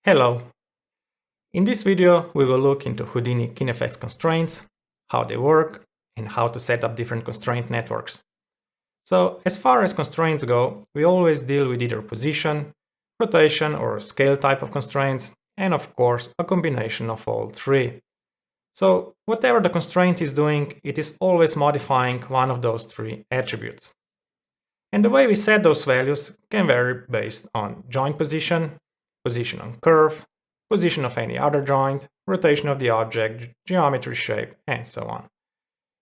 Hello! In this video we will look into Houdini KineFX constraints, how they work, and how to set up different constraint networks. So as far as constraints go, we always deal with either position, rotation or scale type of constraints, and of course a combination of all three. So whatever the constraint is doing, it is always modifying one of those three attributes. And the way we set those values can vary based on joint position, position on curve, position of any other joint, rotation of the object, geometry shape, and so on.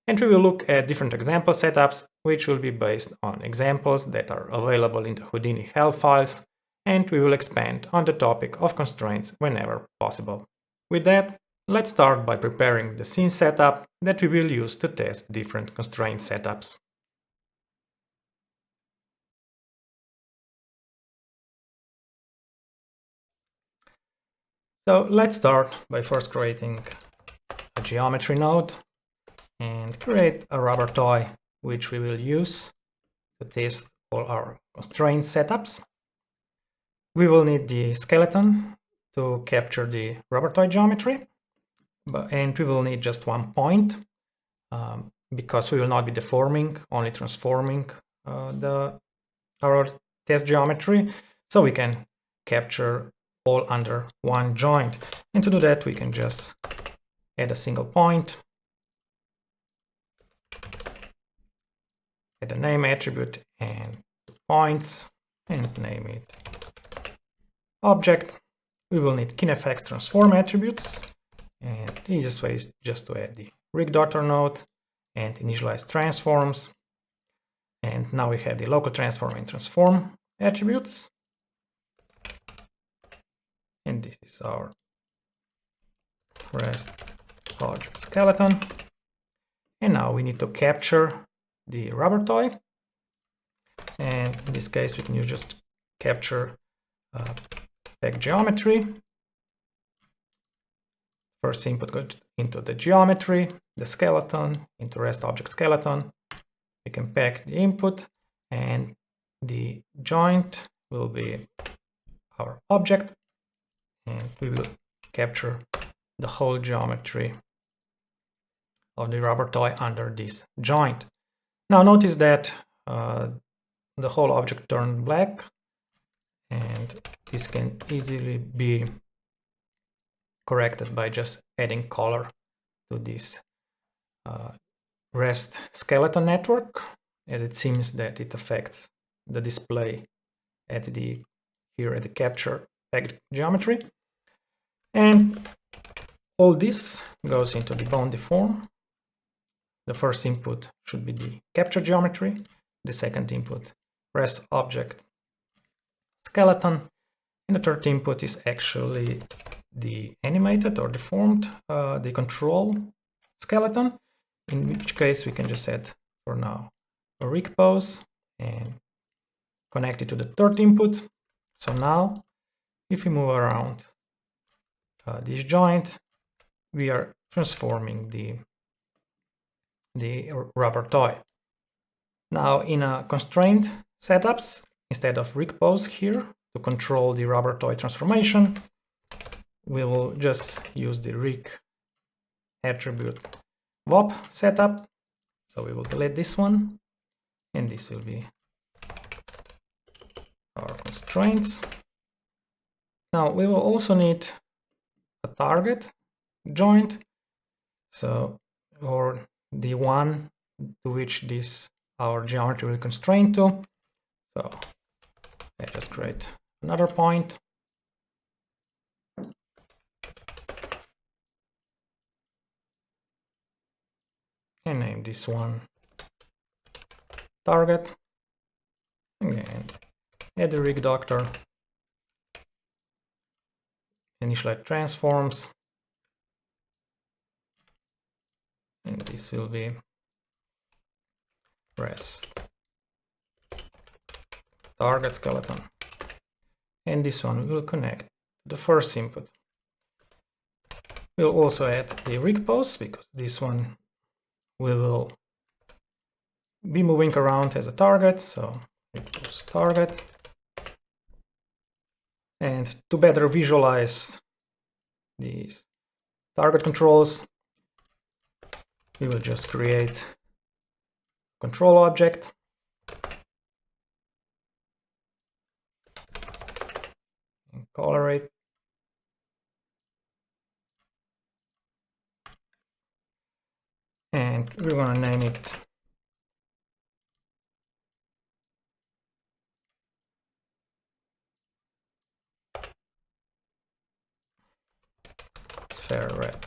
And we will look at different example setups, which will be based on examples that are available in the Houdini help files, and we will expand on the topic of constraints whenever possible. With that, let's start by preparing the scene setup that we will use to test different constraint setups. So let's start by first creating a geometry node and create a rubber toy, which we will use to test all our constraint setups. We will need the skeleton to capture the rubber toy geometry, and we will need just one point because we will not be deforming, only transforming our test geometry, so we can capture all under one joint. And to do that, we can just add a single point, add a name attribute and 2 points, and name it object. We will need KineFX transform attributes, and the easiest way is just to add the rig daughter node and initialize transforms. And now we have the local transform and transform attributes. And this is our rest object skeleton. And now we need to capture the rubber toy. And in this case, we can use just capture peg geometry. First input goes into the geometry, the skeleton, into rest object skeleton. We can peg the input, and the joint will be our object. And we will capture the whole geometry of the rubber toy under this joint. Now notice that the whole object turned black, and this can easily be corrected by just adding color to this rest skeleton network, as it seems that it affects the display at the capture pegged geometry. And all this goes into the bone deform. The first input should be the capture geometry, the second input rest object skeleton, and the third input is actually the animated or deformed, the control skeleton, in which case we can just add for now a rig pose and connect it to the third input. So now if we move around this joint, we are transforming the rubber toy. Now in a constraint setups, instead of rig pose here to control the rubber toy transformation, we will just use the rig attribute WOP setup. So we will delete this one, and this will be our constraints. Now we will also need a target joint, so or the one to which this our geometry will constrain to. So let's just create another point. And name this one target. Again, add the rig doctor, initialize transforms, and this will be rest target skeleton, and this one will connect to the first input. We'll also add the rig pose, because this one we will be moving around as a target, so rig pose target, And to better visualize these target controls, we will just create a control object. And color it. And we're going to name it sphere red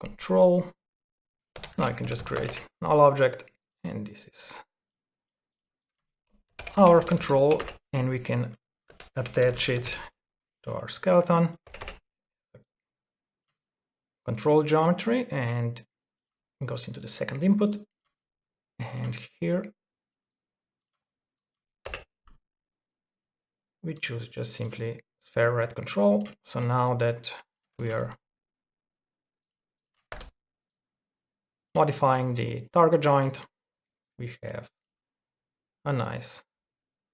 control. Now I can just create null object, and this is our control, and we can attach it to our skeleton control geometry, and it goes into the second input. And here we choose just simply sphere red control. So now that we are modifying the target joint, we have a nice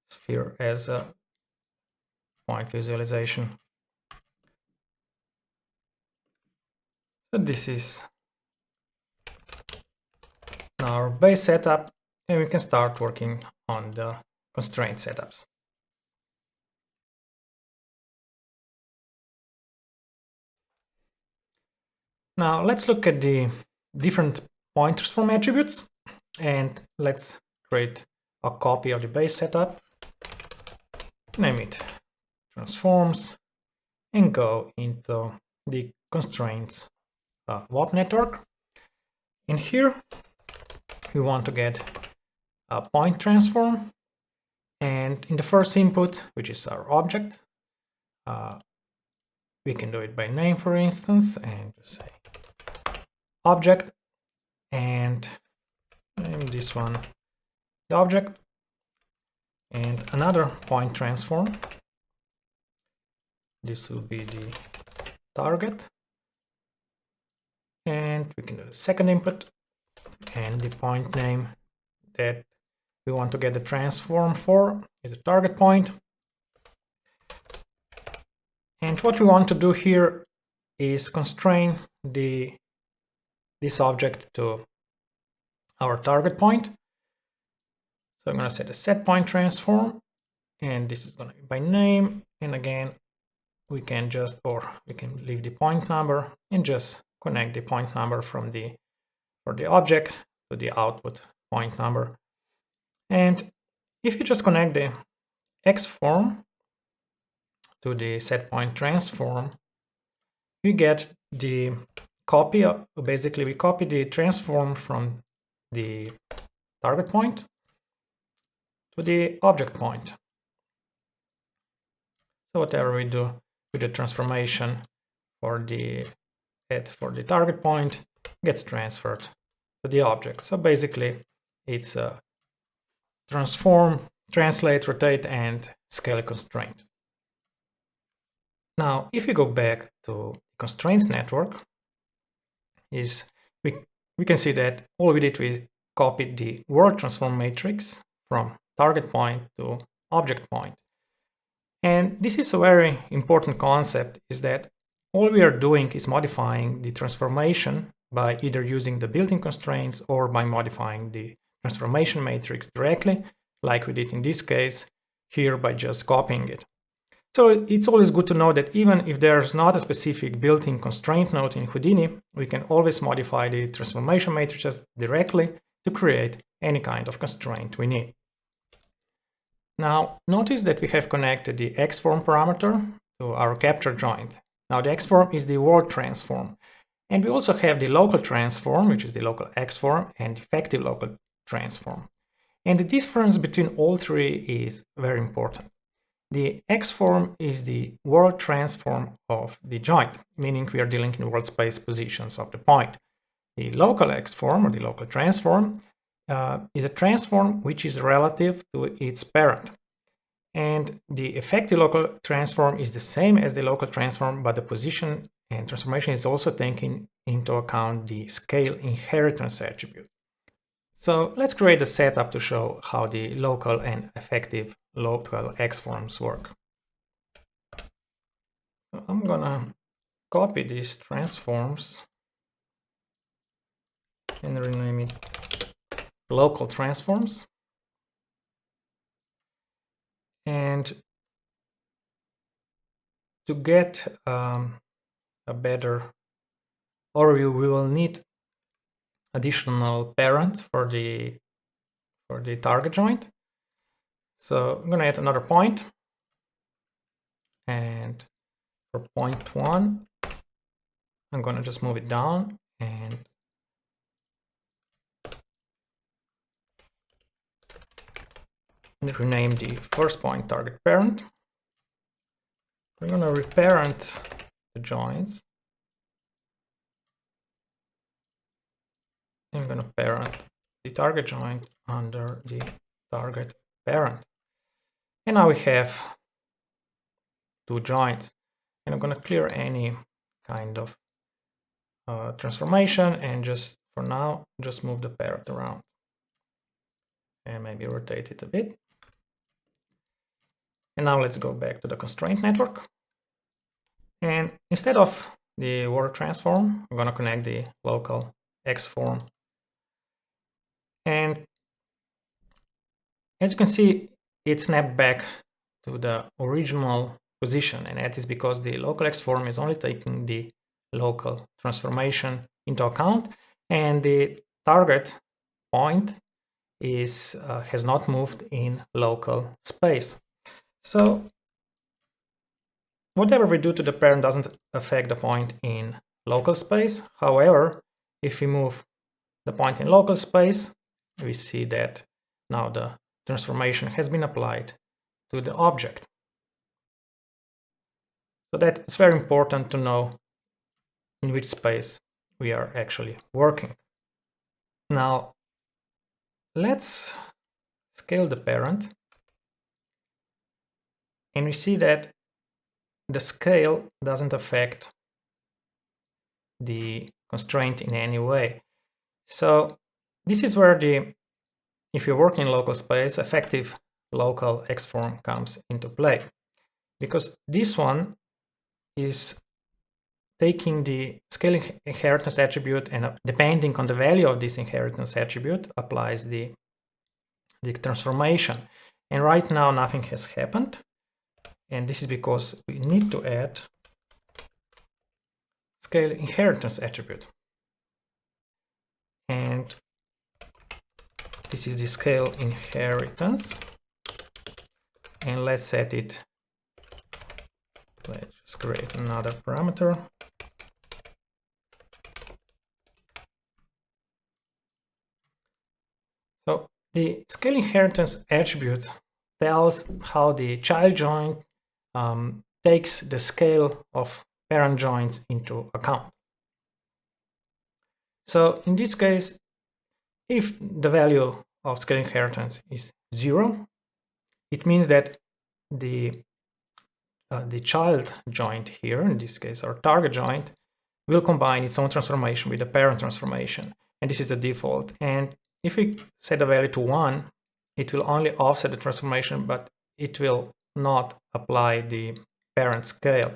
sphere as a point visualization. So this is our base setup, and we can start working on the constraint setups. Now let's look at the different point transform attributes, and let's create a copy of the base setup, name it transforms, and go into the constraints WAP network. In here we want to get a point transform, and in the first input, which is our object, we can do it by name, for instance, and just say object, and name this one the object, and another point transform. This will be the target, and we can do the second input, and the point name that we want to get the transform for is a target point. And what we want to do here is constrain this object to our target point. So I'm going to set a set point transform, and this is going to be by name. And again, we can leave the point number and just connect the point number for the object to the output point number. And if you just connect the X form to the set point transform, we get the copy of, basically we copy the transform from the target point to the object point. So whatever we do with the transformation for the target point gets transferred to the object. So basically it's a transform, translate, rotate, and scale constraint. Now if we go back to constraints network, we can see that all we did, we copied the world transform matrix from target point to object point. And this is a very important concept, is that all we are doing is modifying the transformation by either using the built-in constraints or by modifying the transformation matrix directly, like we did in this case here by just copying it. So it's always good to know that even if there's not a specific built-in constraint node in Houdini, we can always modify the transformation matrices directly to create any kind of constraint we need. Now notice that we have connected the xform parameter to our capture joint. Now the xform is the world transform, and we also have the local transform, which is the local xform, and effective local transform. And the difference between all three is very important. The xform is the world transform of the joint, meaning we are dealing in world space positions of the point. The local xform, or the local transform, is a transform which is relative to its parent. And the effective local transform is the same as the local transform, but the position and transformation is also taking into account the scale inheritance attribute. So let's create a setup to show how the local and effective local xforms work. So I'm gonna copy these transforms and rename it local transforms. And to get a better overview, we will need additional parent for the target joint. So I'm gonna add another point, and for point 1, I'm gonna just move it down and rename the first point target parent. We're gonna reparent the joints. And I'm gonna parent the target joint under the target parent. And now we have 2 joints. And I'm gonna clear any kind of transformation and just for now, just move the parent around and maybe rotate it a bit. And now let's go back to the constraint network. And instead of the work transform, I'm going to connect the local X form. And as you can see, it snapped back to the original position. And that is because the local X form is only taking the local transformation into account. And the target point is has not moved in local space. So whatever we do to the parent doesn't affect the point in local space. However, if we move the point in local space, we see that now the transformation has been applied to the object. So that's very important to know in which space we are actually working. Now, let's scale the parent. And we see that the scale doesn't affect the constraint in any way. So this is where if you're working in local space, effective local X form comes into play. Because this one is taking the scaling inheritance attribute and depending on the value of this inheritance attribute applies the transformation. And right now nothing has happened. And this is because we need to add scale inheritance attribute. And this is the scale inheritance. And let's set it. Let's just create another parameter. So the scale inheritance attribute tells how the child joint takes the scale of parent joints into account. So in this case, if the value of scale inheritance is 0, it means that the child joint here, in this case our target joint, will combine its own transformation with the parent transformation. And this is the default. And if we set the value to 1, it will only offset the transformation, but it will not apply the parent scale.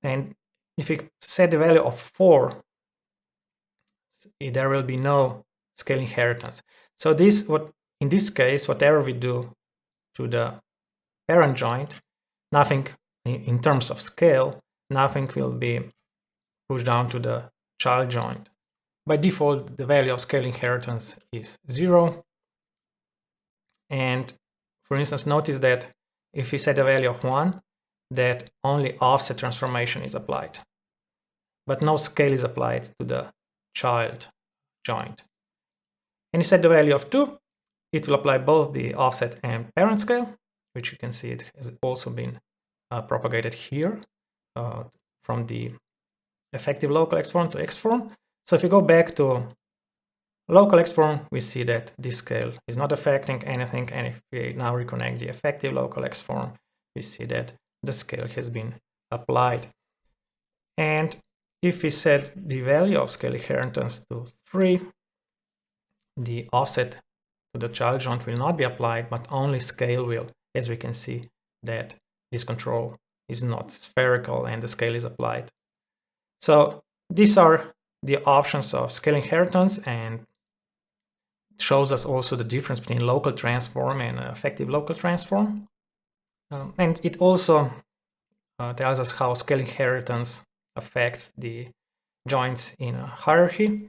And if we set the value of 4, there will be no scale inheritance. So in this case, whatever we do to the parent joint, nothing in terms of scale, nothing will be pushed down to the child joint. By default, the value of scale inheritance is 0. And for instance, notice that if we set a value of 1, that only offset transformation is applied, but no scale is applied to the child joint. And you set the value of 2, it will apply both the offset and parent scale, which you can see it has also been propagated here from the effective local X form to X form. So if we go back to local X form, we see that this scale is not affecting anything. And if we now reconnect the effective local X form, we see that the scale has been applied. And if we set the value of scale inheritance to 3, the offset to the child joint will not be applied, but only scale will, as we can see that this control is not spherical and the scale is applied. So these are the options of scale inheritance, and it shows us also the difference between local transform and effective local transform. And it also tells us how scale inheritance affects the joints in a hierarchy.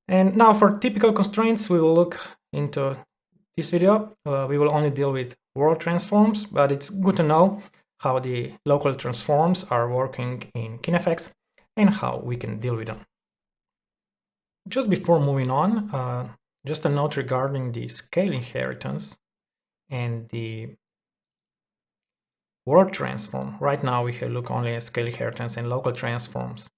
And now for typical constraints, we will look into this video. We will only deal with world transforms, but it's good to know how the local transforms are working in KineFX and how we can deal with them. Just before moving on, just a note regarding the scale inheritance and the world transform. Right now we look only at scale inheritance and local transforms,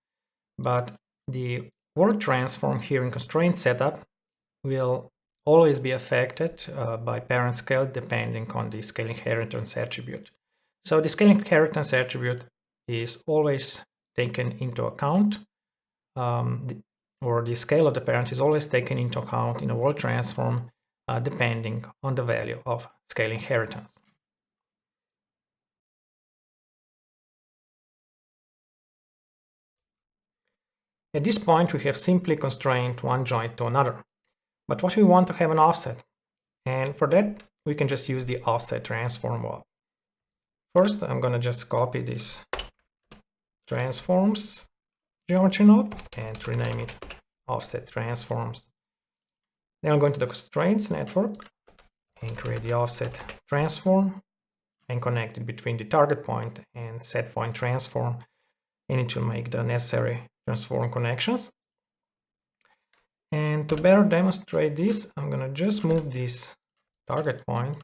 but the world transform here in constraint setup will always be affected by parent scale depending on the scale inheritance attribute. So the scale inheritance attribute is always taken into account, or the scale of the parent is always taken into account in a world transform depending on the value of scale inheritance. At this point, we have simply constrained one joint to another. But what we want to have an offset, and for that, we can just use the offset transform mod. First, I'm going to just copy this transforms geometry node and rename it offset transforms. Then I'll go into the constraints network and create the offset transform and connect it between the target point and set point transform. I need to make the necessary transform connections. And to better demonstrate this, I'm going to just move this target point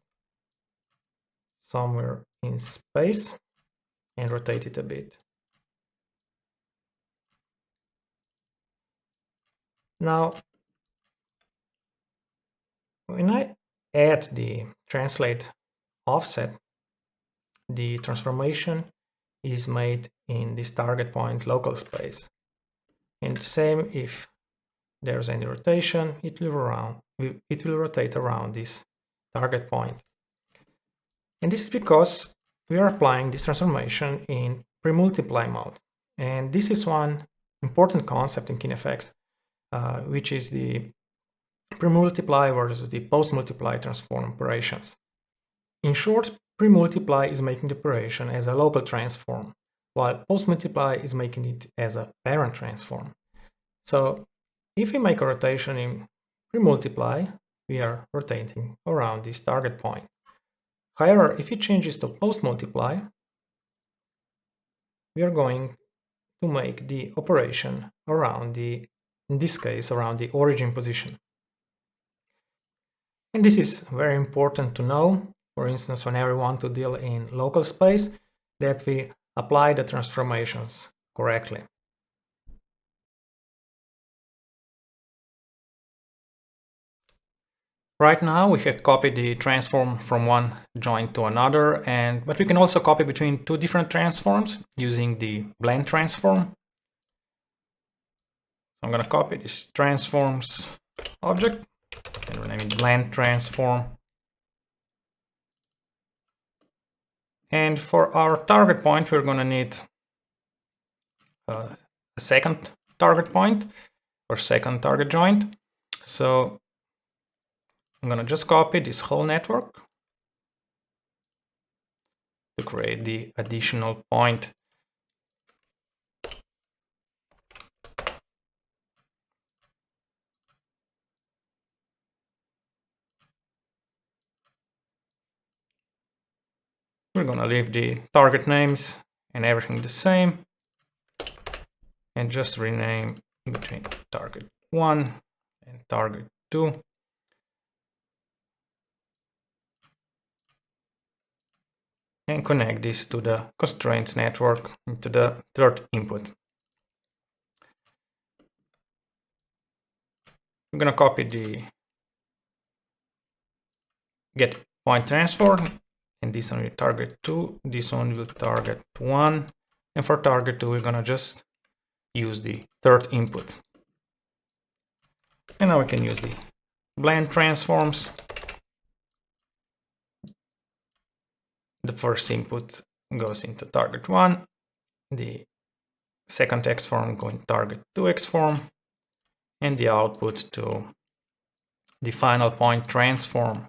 somewhere in space and rotate it a bit. Now, when I add the translate offset, the transformation is made in this target point local space. And same if there's any rotation, it will rotate around this target point. And this is because we are applying this transformation in pre-multiply mode. And this is one important concept in KineFX, which is the pre-multiply versus the post-multiply transform operations. In short, pre-multiply is making the operation as a local transform, while post-multiply is making it as a parent transform. So if we make a rotation in pre-multiply, we are rotating around this target point. However, if we change this to post-multiply, we are going to make the operation around in this case, around the origin position. And this is very important to know, for instance, whenever we want to deal in local space, that we apply the transformations correctly. Right now we have copied the transform from one joint to another, but we can also copy between two different transforms using the blend transform. So I'm going to copy this transforms object and rename it blend transform. And for our target point, we're going to need a second target point or second target joint. So I'm going to just copy this whole network to create the additional point. We're going to leave the target names and everything the same and just rename between target 1 and target 2. And connect this to the constraints network into the third input. I'm going to copy the get point transform, and this one will target 2, this one will target 1, and for target 2 we're going to just use the third input. And now we can use the blend transforms. The first input goes into target 1, the second X form going to target 2 X form, and the output to the final point transform.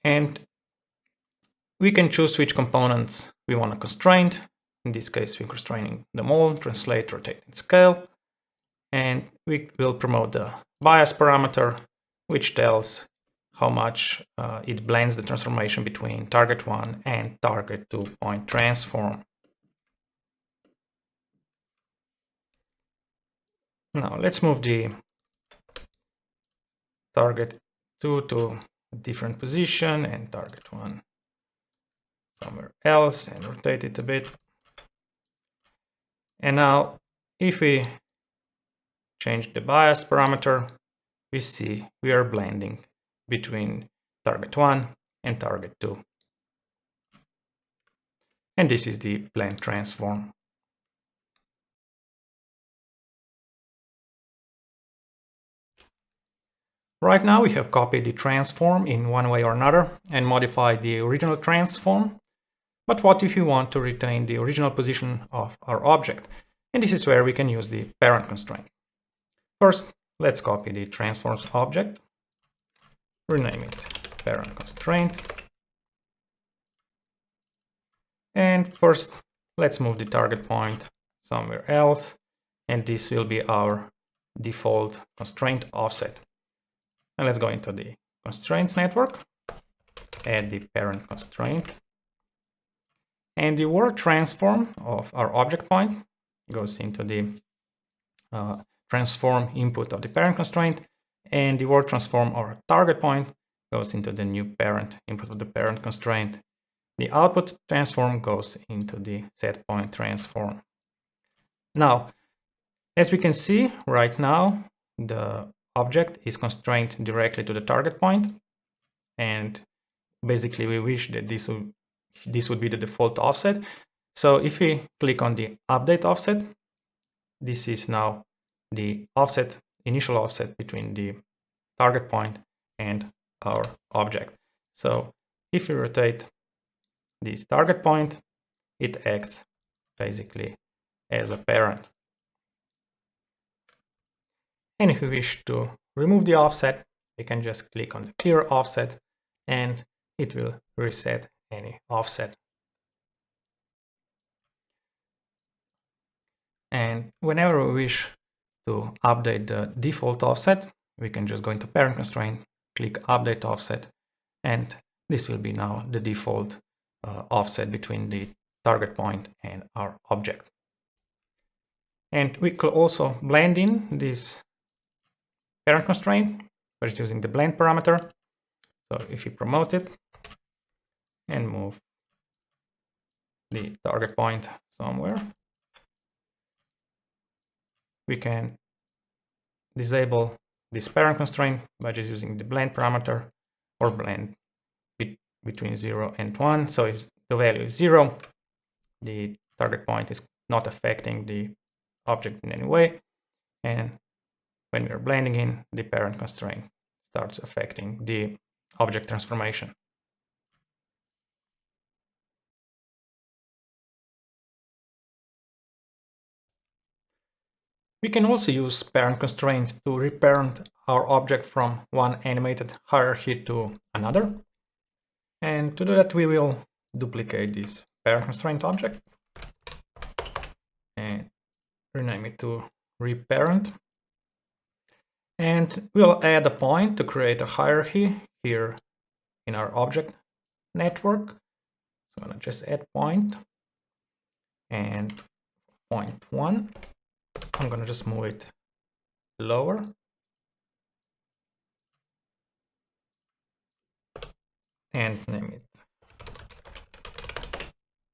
And we can choose which components we want to constrain. In this case, we're constraining them all, translate, rotate, and scale. And we will promote the bias parameter, which tells how much it blends the transformation between target 1 and target 2 point transform. Now let's move the target 2 to a different position and target 1 somewhere else and rotate it a bit. And now if we change the bias parameter, we see we are blending between target 1 and target 2. And this is the blend transform. Right now we have copied the transform in one way or another and modified the original transform. But what if we want to retain the original position of our object? And this is where we can use the parent constraint. First, let's copy the transforms object, rename it parent constraint. And first, let's move the target point somewhere else. And this will be our default constraint offset. And let's go into the constraints network, add the parent constraint. And the word transform of our object point goes into the transform input of the parent constraint, and the word transform our target point goes into the new parent input of the parent constraint. The output transform goes into the set point transform. Now, as we can see right now, the object is constrained directly to the target point, and basically we wish that this would be the default offset. So if we click on the update offset, this is now the offset, initial offset between the target point and our object. So if we rotate this target point, it acts basically as a parent. And if we wish to remove the offset, we can just click on the clear offset and it will reset any offset. And whenever we wish to update the default offset, we can just go into parent constraint, click update offset, and this will be now the default offset between the target point and our object. And we could also blend in this parent constraint by just using the blend parameter. So if you promote it and move the target point somewhere, we can disable this parent constraint by just using the blend parameter or blend between 0 and 1. So if the value is 0, the target point is not affecting the object in any way. And when we are blending in, the parent constraint starts affecting the object transformation. We can also use parent constraints to reparent our object from one animated hierarchy to another. And to do that, we will duplicate this parent constraint object and rename it to reparent. And we'll add a point to create a hierarchy here in our object network. So I'm going to just add point and point 1. I'm going to just move it lower. And name it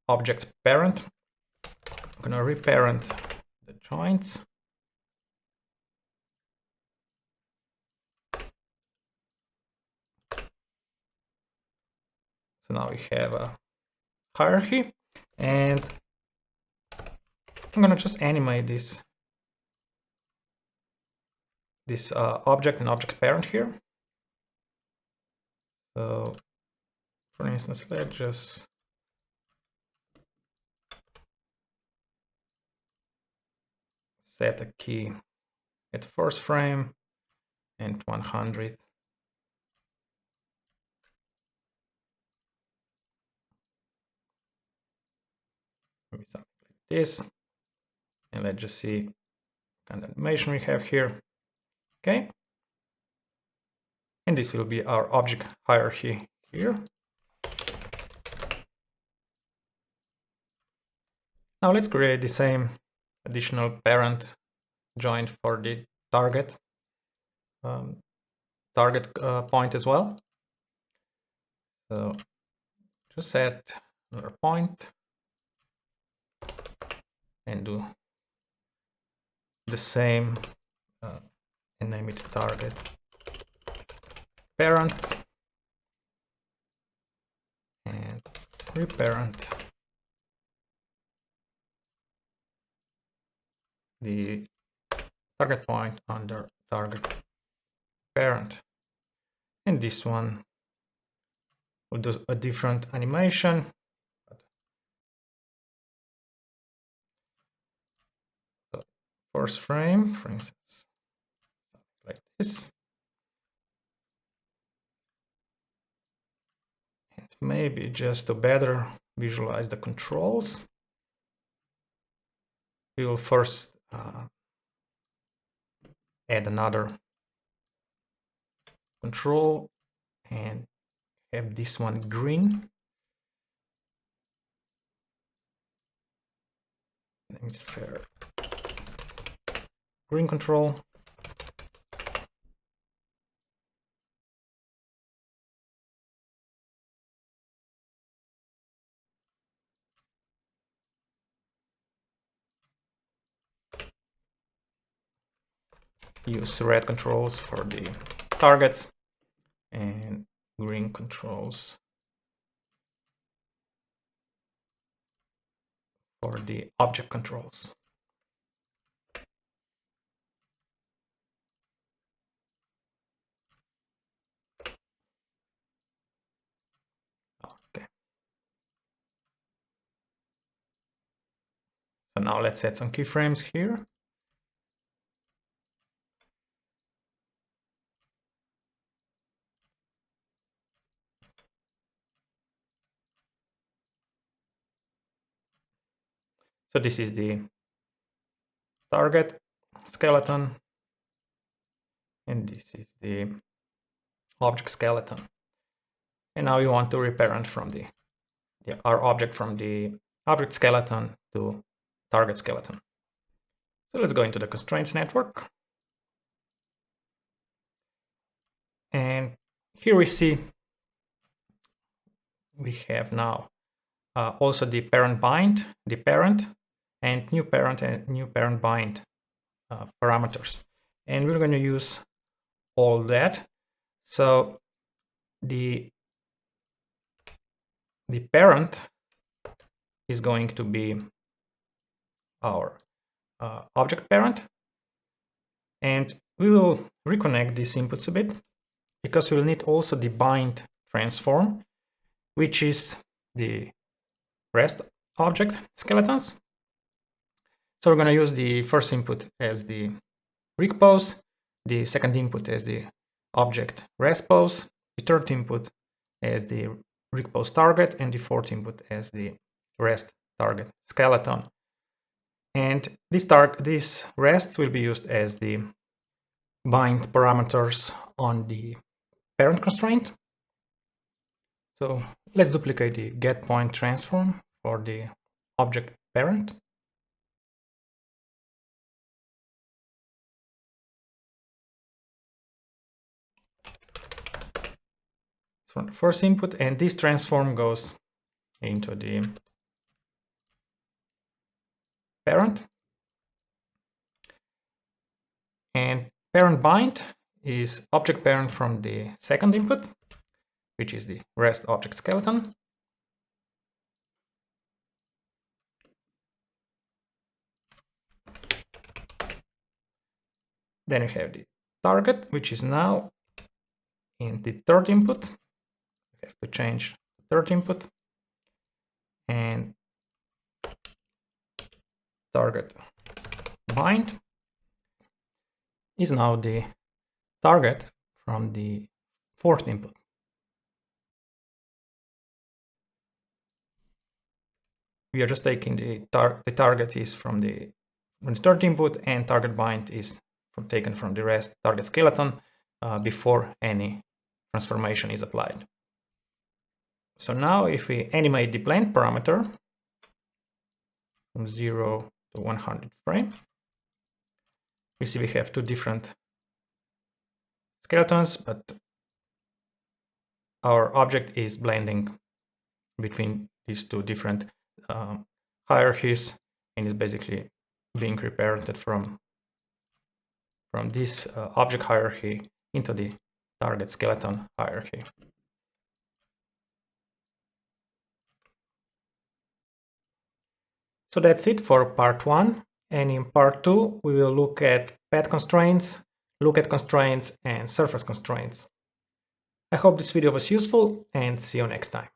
object parent. I'm going to reparent the joints. So now we have a hierarchy, and I'm going to just animate this object and object parent here. So for instance, let's just set a key at first frame and 100. Maybe something like this. And let's just see what kind of animation we have here. Okay. And this will be our object hierarchy here. Now let's create the same additional parent joint for the target point as well. So just set another point and do the same and name it target parent and reparent the target point under target parent. And this one will do a different animation. So first frame, for instance, like this. And maybe just to better visualize the controls, we will first add another control and have this one green. It's fair. Green control. Use red controls for the targets and green controls for the object controls. Okay. So now let's add some keyframes here. So this is the target skeleton, and this is the object skeleton. And now you want to reparent from our object from the object skeleton to target skeleton. So let's go into the constraints network. And here we see we have now also the parent bind, the parent, and new parent bind parameters. And we're going to use all that. So the parent is going to be our object parent, and we will reconnect these inputs a bit because we'll need also the bind transform, which is the rest object skeletons. So we're going to use the first input as the rig pose, the second input as the object rest pose, the third input as the rig pose target, and the fourth input as the rest target skeleton. And these rests will be used as the bind parameters on the parent constraint. So let's duplicate the get point transform for the object parent. So the first input, and this transform goes into the parent. And parent bind is object parent from the second input, which is the rest object skeleton. Then we have the target, which is now in the third input. We have to change the third input, and target bind. is now the target from the fourth input. We are just taking the target is from the third input, and target bind is taken from the rest target skeleton before any transformation is applied. So now if we animate the blend parameter from 0 to 100 frame, we see we have two different skeletons, but our object is blending between these two different hierarchies, and is basically being reparented from this object hierarchy into the target skeleton hierarchy. So that's it for part 1, and in part 2 we will look at path constraints, look at constraints, and surface constraints. I hope this video was useful, and see you next time.